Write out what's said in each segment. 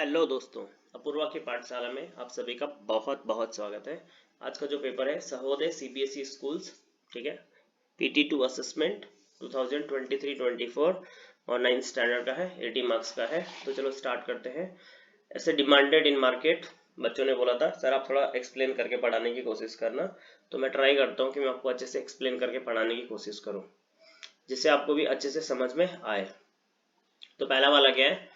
Hello दोस्तों, अपूर्वा की पाठशाला में आप सभी का बहुत बहुत स्वागत है। आज का जो पेपर है सहोदय सीबीएसई स्कूल्स, ठीक है, PT2 असेसमेंट 2023-24 और 9th स्टैंडर्ड का है, 80 मार्क्स का है। तो चलो स्टार्ट करते हैं। ऐसे डिमांडेड इन मार्केट, बच्चों ने बोला था सर आप थोड़ा एक्सप्लेन करके पढ़ाने की कोशिश करना, तो मैं ट्राई करता हूँ कि मैं आपको अच्छे से एक्सप्लेन करके पढ़ाने की कोशिश करूँ जिससे आपको भी अच्छे से समझ में आए। तो पहला वाला क्या है,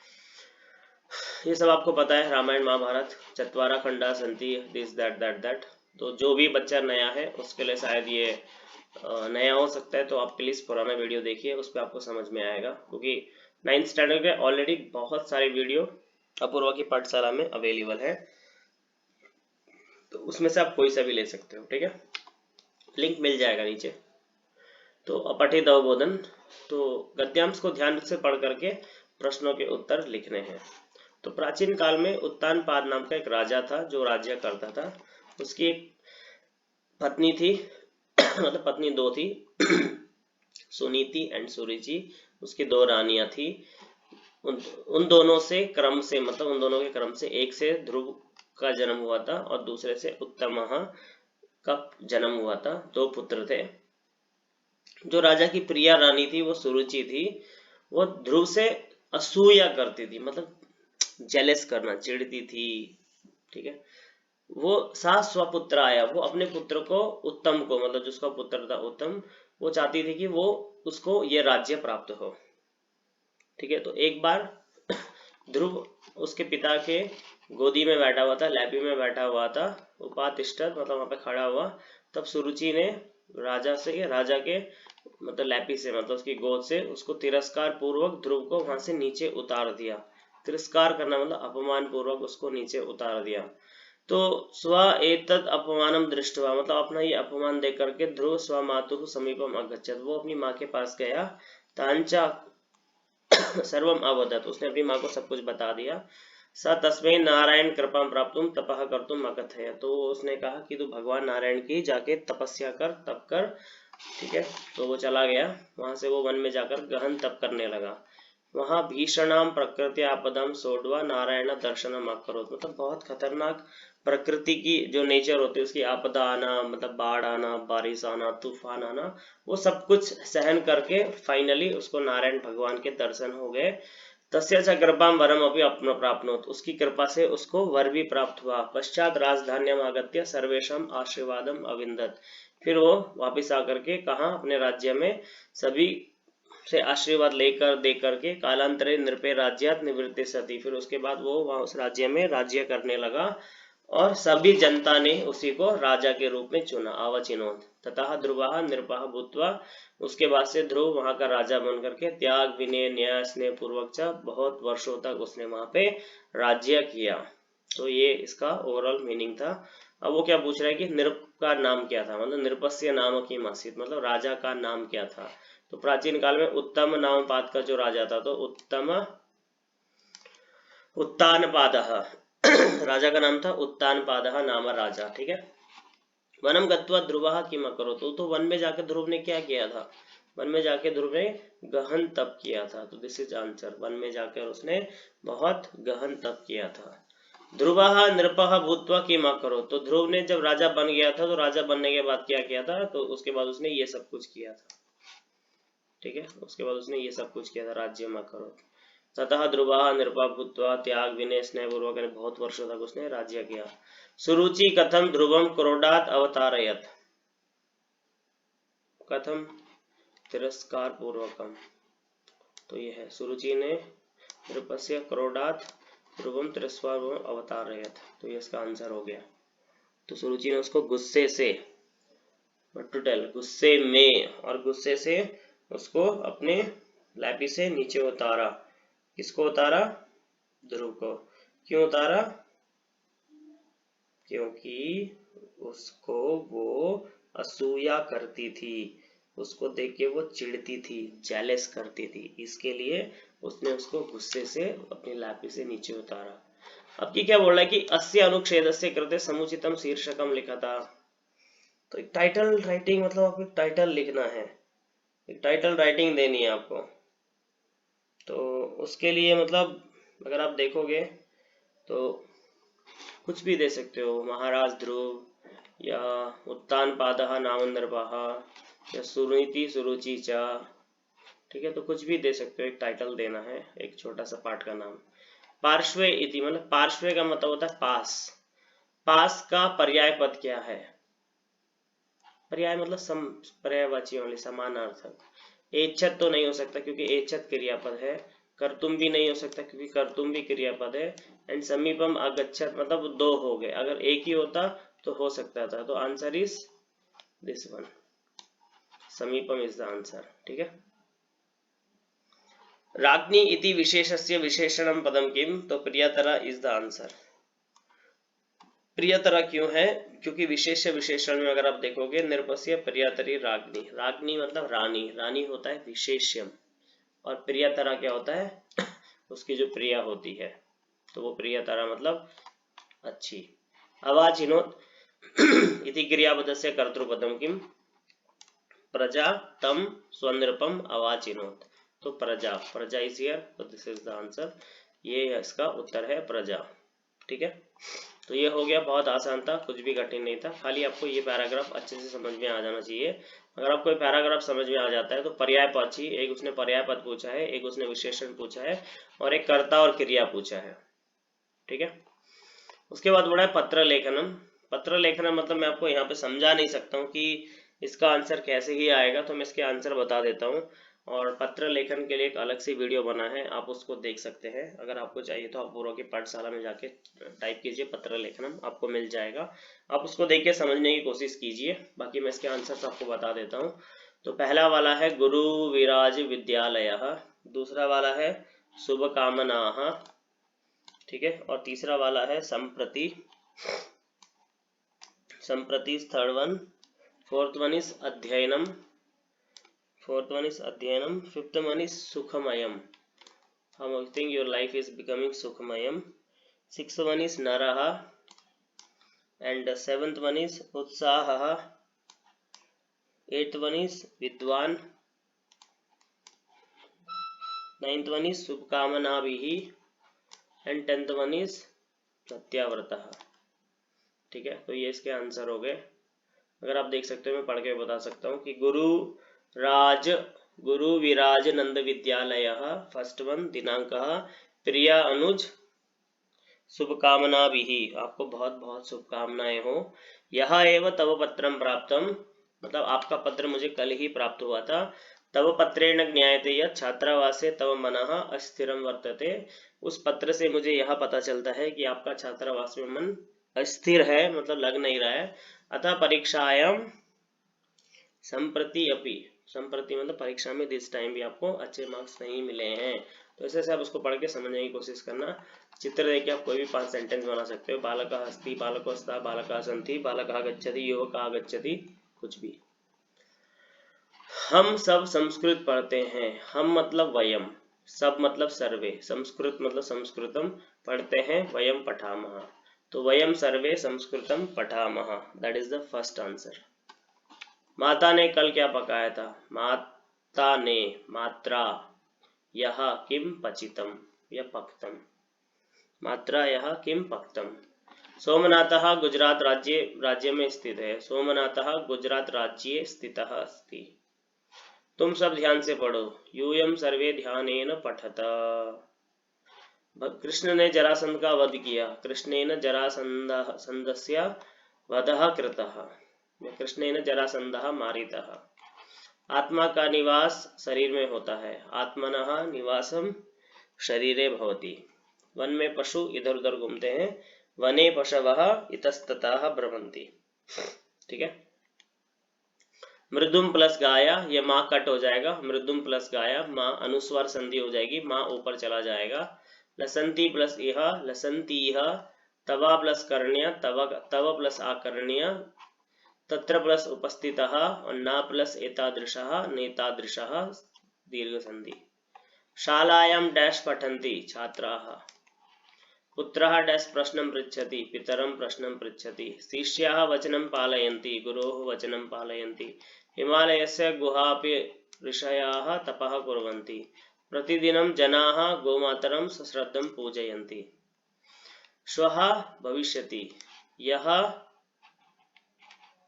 ये सब आपको पता है, रामायण महाभारत, चत्वारा खंडा संति, दिस दैट दैट दैट। तो जो भी बच्चा नया है उसके लिए शायद ये नया हो सकता है, तो आप प्लीज पुराना वीडियो देखिए, उस पर आपको समझ में आएगा, क्योंकि 9th स्टैंडर्ड के ऑलरेडी बहुत सारे वीडियो अपूर्वा की पाठशाला में अवेलेबल है, तो उसमें से आप कोई सा भी ले सकते हो, ठीक है, लिंक मिल जाएगा नीचे। तो अपठित अवबोधन, तो गद्यांश को ध्यान से पढ़ करके प्रश्नों के उत्तर लिखने हैं। तो प्राचीन काल में उत्तानपाद नाम का एक राजा था जो राज्य करता था। उसकी एक पत्नी थी मतलब पत्नी दो थी सुनीति एंड सुरुचि। उसकी दो रानियां थी। उन दोनों से क्रम से, मतलब उन दोनों के क्रम से, एक से ध्रुव का जन्म हुआ था और दूसरे से उत्तमः का जन्म हुआ था। दो पुत्र थे। जो राजा की प्रिया रानी थी वो सुरुचि थी। वो ध्रुव से असूया करती थी, मतलब जेलस करना, चिढ़ती थी, ठीक है। वो सा स्वपुत्र आया, वो अपने पुत्र को, उत्तम को, मतलब जिसका पुत्र था उत्तम, वो चाहती थी कि वो उसको ये राज्य प्राप्त हो, ठीक है। तो एक बार ध्रुव उसके पिता के गोदी में बैठा हुआ था, लैपी में बैठा हुआ था, उपातिष्ठत मतलब वहां पे खड़ा हुआ। तब सुरुचि ने राजा के मतलब लैपी से, मतलब उसकी गोद से उसको तिरस्कार पूर्वक ध्रुव को वहां से नीचे उतार दिया। तिरस्कार करना मतलब अपमान पूर्वक उसको नीचे उतार दिया। तो स्व एतद अपमानम दृष्टवा, मतलब अपना ये अपमान देख करके ध्रुव स्व मातु समीपम अगच्छत, वो अपनी माँ के पास गया। तांचा सर्वम अवदत, उसने अपनी माँ को सब कुछ बता दिया। स तस्मै नारायण कृपा प्राप्तुम तपः कर्तुम अकथय, तो उसने कहा कि तू भगवान नारायण की जाके तपस्या कर, तप कर, ठीक है। तो वो चला गया, वहां से वो वन में जाकर गहन तप करने लगा। वहां भीषणाम प्रकृति आपदाम सोडवा नारायण दर्शनम अकरोत, मतलब बहुत खतरनाक प्रकृति की जो नेचर होती है उसकी आपदा आना, मतलब बाढ़ आना, बारिश आना, तूफान आना, वो सब कुछ सहन करके फाइनली उसको नारायण भगवान के दर्शन हो गए। तस्य च कृपाम वरम अभी अपना प्राप्नोत, उसकी कृपा से उसको वर भी प्राप्त हुआ। पश्चात राजधान्यम आगत्य सर्वेशम आशीर्वादम अविंदत, फिर वो वापिस आकर के कहा अपने राज्य में, सभी से आशीर्वाद लेकर दे करके कालांतरे नृपे राज्यात निवृत्ति सती, फिर उसके बाद वो वहां उस राज्य में राज्य करने लगा और सभी जनता ने उसी को राजा के रूप में चुना, आवचिनोत। तथा ध्रुवः नृपः भूत्वा, उसके बाद से ध्रुव वहां का राजा बन करके त्याग विनय न्याय स्नेह पूर्वक बहुत वर्षों तक उसने वहां पे राज्य किया। तो ये इसका ओवरऑल मीनिंग था। अब वो क्या पूछ रहा है कि नृप का नाम क्या था, मतलब नृपस्य नाम की मासित, मतलब राजा का नाम क्या था। तो प्राचीन काल में उत्तम नामपाद का जो राजा था, तो उत्तानपादः राजा का नाम था उत्तानपादः नाम राजा, ठीक है। वनम गत्वा ध्रुवः किम अकरोत्, तो वन में जाकर ध्रुव ने क्या किया था, वन में जाके ध्रुव ने गहन तप किया था। तो दिस इज आंसर, वन में जाकर उसने बहुत गहन तप किया था। ध्रुवः नृपः भूत्वा किम अकरोत्, तो ध्रुव ने जब राजा बन गया था, तो राजा बनने के बाद क्या किया था, तो उसके बाद उसने ये सब कुछ किया था, ठीक है। उसके बाद उसने ये सब कुछ किया था, राज्य में करो। ततः ध्रुवः नृपः भूत्वा त्याग विनय स्नेह पूर्वक, बहुत वर्षों तक उसने राज्य किया। सुरुचि कथम ध्रुवम क्रोडात अवतारयत, कथम तिरस्कार पूर्वकम, तो ये है सुरुचि ने नृपस्य क्रोडात ध्रुवम तिरस्कार अवतारयत, तो ये इसका आंसर हो गया। तो सुरुचि ने उसको गुस्से से, गुस्से में, और गुस्से से उसको अपने लैपी से नीचे उतारा। किसको उतारा, ध्रुव को। क्यों उतारा, क्योंकि उसको वो असूया करती थी, उसको देख के वो चिढ़ती थी, जेलस करती थी, इसके लिए उसने उसको गुस्से से अपनी लैपी से नीचे उतारा। अब की क्या बोल रहा है कि अस्य अनुच्छेदस्य कृते समुचितम शीर्षकम लिखा था। तो एक टाइटल राइटिंग, मतलब आपको एक टाइटल लिखना है, एक टाइटल राइटिंग देनी है आपको। तो उसके लिए मतलब अगर आप देखोगे तो कुछ भी दे सकते हो, महाराज ध्रुव या उत्तानपादः नामंदर्पः या सुनीति सुरुचि च, ठीक है। तो कुछ भी दे सकते हो, एक टाइटल देना है, एक छोटा सा पाठ का नाम। पार्श्वे इति मतलब पार्श्वे का मतलब होता है पास। पास का पर्याय पद क्या है? पर्याय मतलब पर्यायवाची वाली, समानार्थक। एच्छत तो नहीं हो सकता क्योंकि एच्छत क्रियापद है। कर्तुम भी नहीं हो सकता क्योंकि कर्तुम भी क्रियापद है। एंड समीपम अगच्छत मतलब दो हो गए, अगर एक ही होता तो हो सकता था। तो आंसर इज दिस वन, समीपम इज द आंसर, ठीक है। राज्ञी इति विशेषस्य विशेषणम पदम किम, तो प्रियतरा इज द आंसर। प्रियतरा क्यों है? क्योंकि विशेष विशेषण में अगर आप देखोगे निरपस्य प्रियतरी राज्ञी, राज्ञी मतलब रानी, रानी होता है विशेष्यम, और प्रियतरा क्या होता है? उसकी जो प्रिया होती है, तो वो प्रियतरा मतलब अच्छी। अवाचिनोत इति क्रियापदस्य कर्तृपदम किम, प्रजा तम स्वनृपम अवाचिनोत, तो प्रजा, प्रजा इज हियर, तो दिस इज द आंसर, ये इसका उत्तर है प्रजा, ठीक है। तो ये हो गया, बहुत आसान था, कुछ भी कठिन नहीं था, खाली आपको ये पैराग्राफ अच्छे से समझ में आ जाना चाहिए। अगर आपको ये पैराग्राफ समझ में आ जाता है तो पर्याय पद, एक उसने पर्याय पद पूछा है, एक उसने विशेषण पूछा है, और एक कर्ता और क्रिया पूछा है, ठीक है। उसके बाद बढ़ा है पत्र लेखनम। पत्र लेखनम मतलब मैं आपको यहाँ पे समझा नहीं सकता हूँ कि इसका आंसर कैसे ही आएगा, तो मैं इसके आंसर बता देता हूँ। और पत्र लेखन के लिए एक अलग से वीडियो बना है, आप उसको देख सकते हैं। अगर आपको चाहिए तो आप पूर्व की पाठशाला में जाके टाइप कीजिए पत्र लेखनम, आपको मिल जाएगा, आप उसको देख के समझने की कोशिश कीजिए। बाकी मैं इसके आंसर आपको बता देता हूँ। तो पहला वाला है गुरु विराज विद्यालय, दूसरा वाला है शुभकामनाः, ठीक है, और तीसरा वाला है संप्रति, संप्रति third one, fourth one is अध्ययनम, fourth one is adhyanam, fifth one is sukhamayam, how I think your life is becoming sukhamayam, sixth one is naraha, and seventh one is utsaha, eighth one is vidwan, ninth one is subkamanabhihi, and 10th one is प्रत्यावर्तः, ठीक है। तो ये इसके answer हो गए। अगर आप देख सकते हो, मैं पढ़ के बता सकता हूँ कि गुरु विराज नंद विद्यालय, फर्स्ट वन, दिनांकः प्रिया अनुज, शुभकामना भी, आपको बहुत बहुत शुभकामनाएं हो। यह एव तव पत्रम प्राप्तम, मतलब आपका पत्र मुझे कल ही प्राप्त हुआ था। तव पत्रेण ज्ञायते यत् छात्रावासे तव मनः अस्थिरम वर्तते, उस पत्र से मुझे यह पता चलता है कि आपका छात्रावास में मन अस्थिर है, मतलब लग नहीं रहा है। अतः परीक्षायाम संप्रति अपि, संप्रति मतलब परीक्षा में दिस टाइम भी आपको अच्छे मार्क्स नहीं मिले हैं। तो ऐसे से आप उसको पढ़ के समझने की कोशिश करना। चित्र देख के आप कोई भी 5 सेंटेंस बना सकते हो। बालकः अस्ति, बालको अस्ति, बालकः सन्ति, बालकः गच्छति, युवकः गच्छति, कुछ भी। हम सब संस्कृत पढ़ते हैं। हम मतलब वयम, सब मतलब सर्वे, संस्कृत मतलब संस्कृतम पढ़ते हैं, वयम पठामः, तो वयम सर्वे संस्कृतम पठामः, that is the first answer. माता ने कल क्या पकाया था? माता ने, मात्रा, यह किम पचितम या पक्तम, मात्रा यह किम पक्तम। सोमनाथः गुजरात राज्य में स्थित है। सोमनाथः गुजरात राज्ये स्थितः अस्ति। तुम सब ध्यान से पढ़ो। यूयम सर्वे ध्यानेन पठत। कृष्ण ने जरासंध का वध किया। कृष्णेन जरासंधस्य वधः कृतः, कृष्णेन जरासंधः मारितः। आत्मा का निवास शरीर में होता है। आत्मनः निवासम शरीरे भवति। वन में पशु इधर उधर घूमते हैं। वने पशवः इतस्ततः भ्रमन्ति, ठीक है। मृदुम प्लस गाया, ये माँ कट हो जाएगा। मृदुम प्लस गाया, माँ अनुस्वार संधि हो जाएगी, माँ ऊपर चला जाएगा। लसंती प्लस इह, लसंती इह। तवा प्लस कर्ण्य, तव प्लस आकर्ण्य। तत्र प्लस उपस्थितः, और ना प्लस एतादृशः, नेतादृशः, दीर्घ संधि। शालायां डैश पठन्ति छात्राः। पुत्रः डैश प्रश्नं पृच्छति, पितरं प्रश्नं पृच्छति। शिष्याः वचनं पालयन्ति, गुरोः वचनं पालयन्ति। हिमालयस्य गुहापि ऋषयाः तपः कुर्वन्ति। प्रतिदिनं जनाः गोमातरं सश्रद्धं पूजयन्ति। श्वः भविष्यति, यः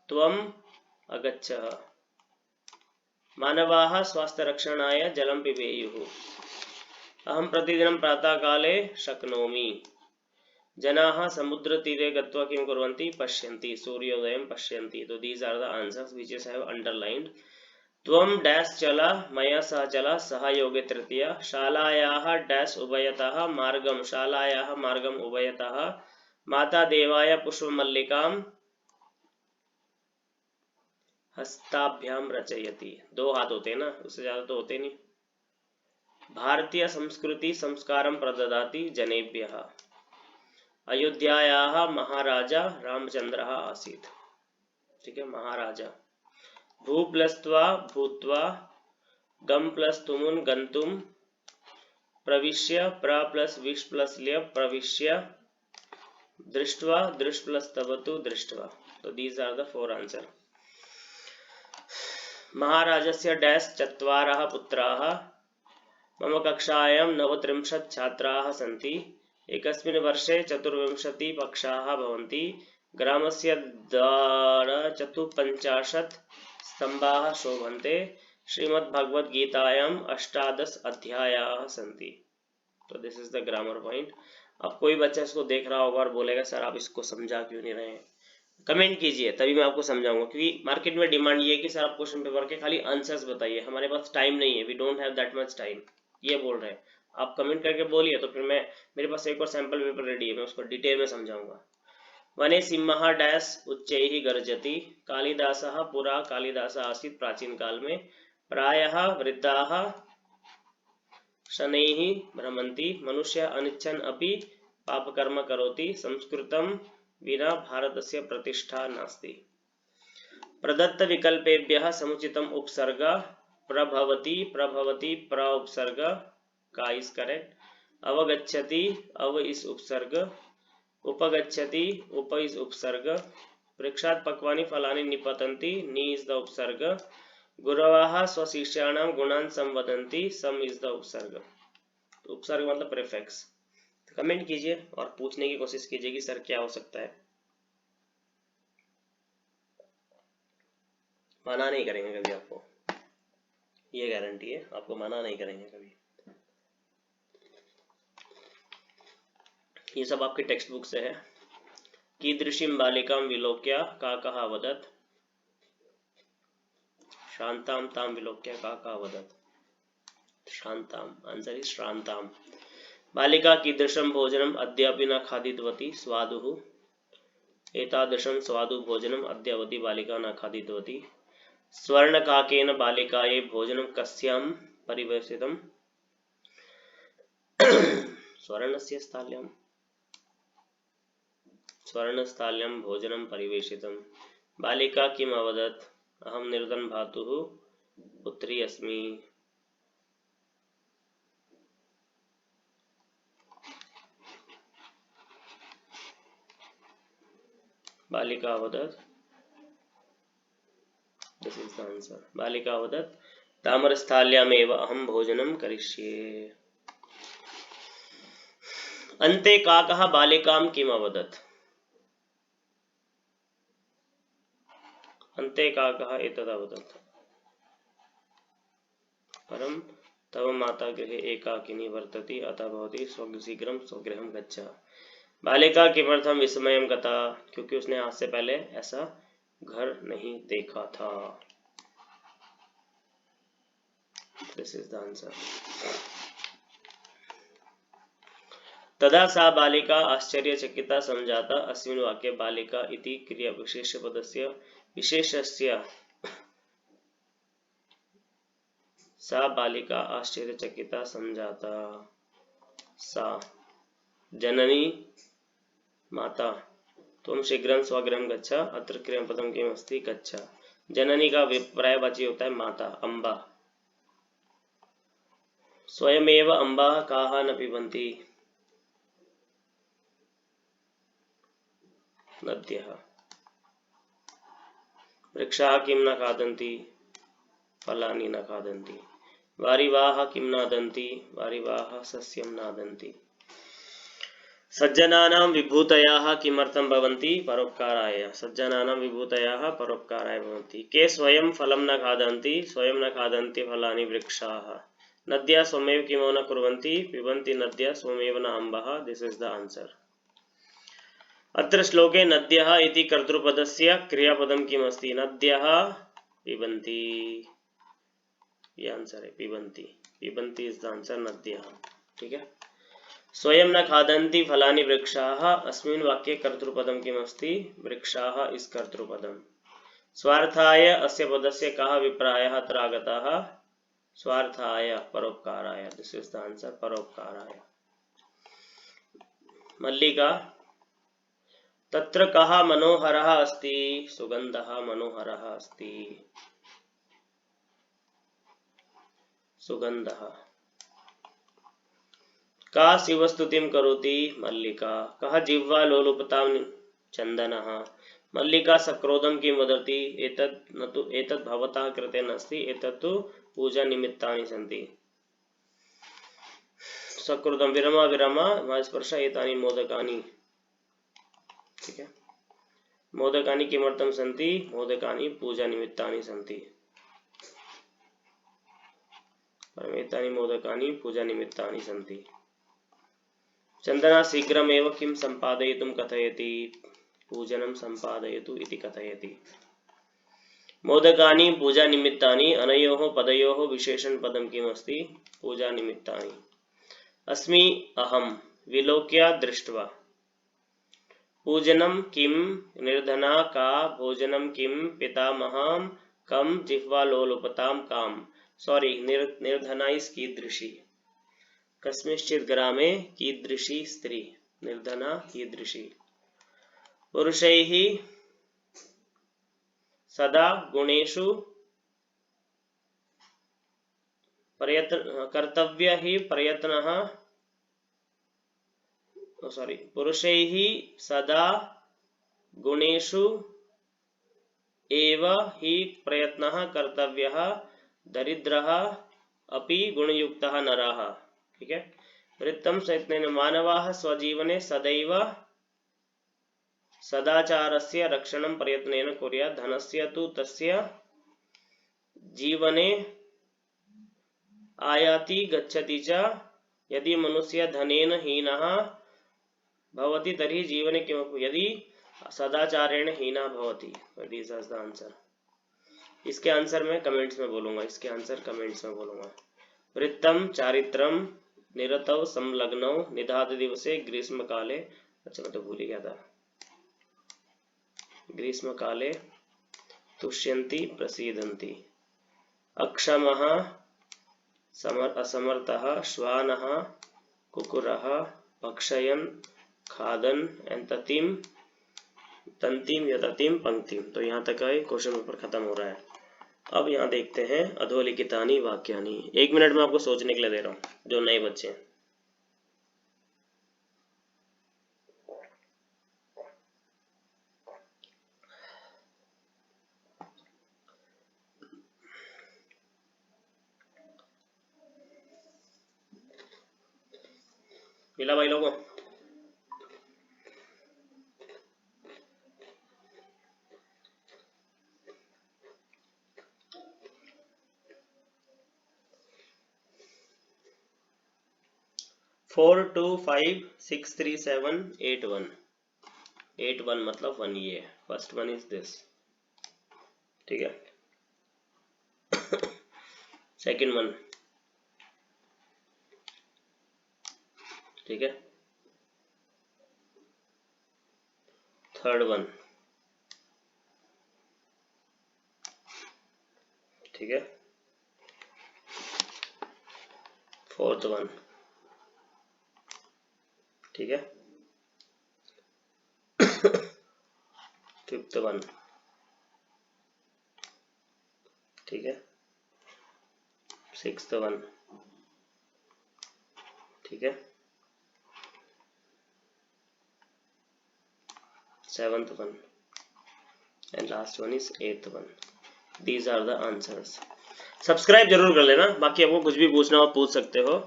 त्वम् अगच्छः, मानवाः स्वास्थ्यरक्षणाय जलं पिबेयुः, अहं प्रतिदिनं प्रातःकाले शक्नोमि, जनाः समुद्रतीरे गत्वा किं कुर्वन्ति, पश्यन्ति, सूर्योदयं पश्यन्ति. तो these are the answers which is have underlined. त्वं डैश चला, मया सह चला, सह योगे तृतीया, शालायाः डैश उभयतः मार्गं, शालायाः मार्गं उभयतः, माता देवाय पुष्पमल्लिकां हस्ताभ्यां रचयति. दो हाथ होते हैं ना, उससे ज्यादा तो होते नहीं. भारतीय संस्कृति संस्कारं प्रददाति जनेभ्यः, अयोध्यायाः महाराजा रामचंद्रः आसीत्. ठीक है, महाराजा. भू प्लस त्वा भूत्वा, गम प्लस तुमुन गंतुम, प्रविश्य, प्र प्लस विश प्लस ल्य प्रविश्य, दृष्ट्वा, दृश प्लस तवतु दृष्ट्वा. तो these are the four answer. महाराजस्य डैश चत्वारः पुत्राः, मम कक्षायां 39 छात्राः सन्ति, एकस्मिन् वर्षे 24 पक्षाः भवन्ति, ग्रामस्य द्वारा 54 स्तम्भाः शोभन्ते, श्रीमद्भगवद्गीतायां 18 अध्यायाः सन्ति. तो this is the grammar point. अब कोई बच्चा इसको देख रहा होगा और बोलेगा सर आप इसको समझा क्यों नहीं रहे हैं, कमेंट कीजिए तभी मैं आपको समझाऊंगा, क्योंकि मार्केट में डिमांड ये है कि सर आप क्वेश्चन पेपर के खाली आंसर्स बताइए. हमारे पास टाइम नहीं है, we don't have that much time, ये बोल रहे हैं. आप कमेंट करके बोलिए तो फिर मैं, मेरे पास एक और सैंपल पेपर रेडी है, मैं उसको डिटेल में समझाऊंगा. वने सिंहः डैश उच्चैः गर्जति, कालिदासः पुरा कालिदास आसीत् प्राचीन काल में, प्रायः वृद्धाः शनैः भ्रमन्ति, मनुष्य अनिच्छन् अपि पापकर्म करोति, संस्कृतं विना भारतस्य प्रतिष्ठा नास्ति. प्रदत्त विकल्पेभ्यः समुचितम् उपसर्ग, प्रभवति, प्रभवति प्र उपसर्ग, का इज करेक्ट. अवगच्छति, अव इज उपसर्ग, उपगच्छति, उप इज उपसर्ग, वृक्षात् पक्वानि फलानि निपतन्ति, नि इज द उपसर्ग, गुरवः स्वशिष्याणां गुणान् संवदन्ति, सम इज द उपसर्ग. उपसर्ग मतलब प्रीफिक्स. कमेंट कीजिए और पूछने की कोशिश कीजिए कि सर क्या हो सकता है. मना नहीं करेंगे कभी आपको, ये गारंटी है, आपको मना नहीं करेंगे कभी. ये सब आपके टेक्स्ट बुक से है. कीदृशीं बालिकां विलोक्य काकः अवदत्, शान्तां तां विलोक्य काकः अवदत्, शान्तां. Answer is श्रान्तां. बालिका कीदृशं भोजनम् अद्यापि न खादितवती, स्वादुः, एतादृशं स्वादु भोजनम् अद्यावधि बालिका न खादितवती. स्वर्णकाकेन बालिकायै भोजनं कस्यां परिवेशितं, स्वर्णस्य स्थाल्यां, स्वर्णस्थाल्यां भोजनं परिवेशितं. बालिका किम् अवदत्, अहं निर्धन भातुः पुत्री अस्मि. बालिका अवदत्, दिस इज द आंसर. बालिका अवदत् ताम्रस्थाल्यामेव अहं भोजनं करिष्ये. अन्ते काकः बालिकां किम् अवदत्, अन्ते काकः एतद् अवदत्, परं तव माता गृहे एकाकिनी वर्तति, अतः भवती शीघ्रं स्वगृहं गच्छ. बालिका किमर्थं विस्मयं गता, क्योंकि उसने आज से पहले ऐसा घर नहीं देखा था. This is the answer. तदा सा बालिका आश्चर्यचकिता संजाता. अस्मिन् वाक्ये बालिका इति क्रिया विशेषपदस्य विशेषस्य, सा बालिका आश्चर्यचकिता संजाता, सा जननी माता. त्वं शीघ्रं स्वगृहं गच्छ, अत्र क्रियापदं किम् अस्ति, गच्छ. जननी का पर्यायवाची होता है माता, अम्बा. स्वयमेव अम्बा काः न पिबन्ति, नद्यः. वृक्षाः किं न खादन्ति, फलानि न खादन्ति. वारिवाः किं नादन्ति, वारिवाः सस्यं नादन्ति. सज्जनानां विभूतयः किमर्थं भवन्ति परोपकाराय। सज्जनानां विभूतयः परोपकाराय भवन्ति। के स्वयं फलं न खादन्ति, स्वयं न खादन्ति फलानि वृक्षाः। नद्यः स्वमेव किमो न कुर्वन्ति, पिबन्ति नद्यः स्वमेव न अम्बः। This is the answer. अत्र श्लोके नद्यः इति कर्तृपदस्य क्रियापदं किम् अस्ति? नद्यः पिबन्ति, ये आंसर है पिबन्ति। पिबन्ति इज द आंसर, नद्यः। ठीक है। स्वयं न खादन्ति फलानि वृक्षाः, अस्मिन् वाक्ये कर्तृपदं किम् अस्ति? वृक्षाः इज कर्तृपदम्। स्वार्थाय अस्य पदस्य कः अभिप्रायः अत्र आगतः? स्वार्थाय, परोपकाराय। दिस इज द आंसर, परोपकाराय। मल्लिका तत्र कः मनोहरः अस्ति? सुगन्धः मनोहरः अस्ति। सुगन्धः। का शिवस्तुतिं करोति? मल्लिका। कः जिह्वा लोलुपतां? चन्दनः। मल्लिका सक्रोधं किं वदति? एतत् न तु एतत् भवतः कृते नास्ति, एतत् तु पूजा निमित्तानि सन्ति। सक्रोधं विरम विरम स्पर्श एतानि मोदकानि। ठीक है। मोदकानि किमर्थं सन्ति? मोदकानि पूजा निमित्तानि सन्ति। परमेतानि मोदकानि पूजा निमित्तानि सन्ति। चन्दना शीघ्रमेव किं सम्पादयितुं कथयति? पूजनं सम्पादयतु इति कथयति। मोदकानि पूजा निमित्तानि, अनयोः पदयोः विशेषणपदं किम् अस्ति? पूजा निमित्तानि। अस्मि अहं विलोक्य दृष्ट्वा। पूजनं किं? निर्धना का? भोजनं किं? पितामहं कं? जिह्वालोलुपतां काम्। सॉरी, निर्धना इज कीदृशी। कस्मिंश्चित् ग्रामे कीदृशी स्त्री। निर्धना कीदृशी। पुरुषैः सदा गुणेषु प्रयत्न कर्तव्य ही प्रयत्नः। सॉरी, पुरुषैः सदा गुणेषु एव हि प्रयत्नः कर्तव्यः, दरिद्रः अपि गुणयुक्तः नरः। ठीक है। वृत्तं सैत्नेन मानवाः स्वजीवने सदैव सदाचारस्य रक्षणं प्रयत्नेन कुर्यात्, धनस्य तु तस्य जीवने आयाति गच्छति च। यदि मनुष्य धनेन हीनः भवति तर्हि जीवने किमपि, यदि सदाचारेण हीना भवति। This is the answer. इसके आंसर मैं कमेंट्स में बोलूंगा, इसके आंसर कमेंट्स में बोलूंगा। वृत्तम चारित्रम निरतौ संलग्नौ निधात दिवसे ग्रीष्म काले। अच्छा, मैं तो भूल ही गया था। ग्रीष्म काले तुष्यन्ति प्रसीदन्ति। अक्षमः असमर्थः श्वानः कुकुरः भक्षयन् खादन् एंततिम तंतिम यततिम पंक्तिम। तो यहाँ तक है, क्वेश्चन पेपर खत्म हो रहा है। अब यहाँ देखते हैं अधोलिखितानि वाक्यानि। 1 मिनट में आपको सोचने के लिए दे रहा हूँ, जो नए बच्चे हैं। मिला भाई लोगों? फोर 2 5 6 3 7 8 1। 8 1 मतलब 1 ये। First one is this. ठीक है। Second one. ठीक है। Third one. ठीक है। Fourth one. ठीक है। Fifth one. ठीक है। Sixth one. ठीक है। Seventh one and last one is eighth one. These are the answers. Subscribe जरूर कर लेना, बाकी आपको कुछ भी पूछना हो पूछ सकते हो।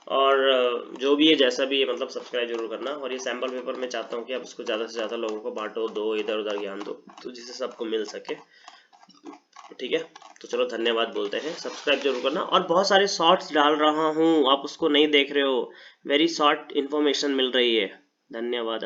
और जो भी है जैसा भी है मतलब सब्सक्राइब जरूर करना। और ये सैम्पल पेपर मैं चाहता हूँ कि आप इसको ज़्यादा से ज़्यादा लोगों को बांटो, दो, इधर उधर ज्ञान दो, तो जिससे सबको मिल सके। ठीक है, तो चलो धन्यवाद बोलते हैं, सब्सक्राइब जरूर करना। और बहुत सारे शॉर्ट्स डाल रहा हूँ, आप उसको नहीं देख रहे हो, वेरी शॉर्ट इन्फॉर्मेशन मिल रही है। धन्यवाद।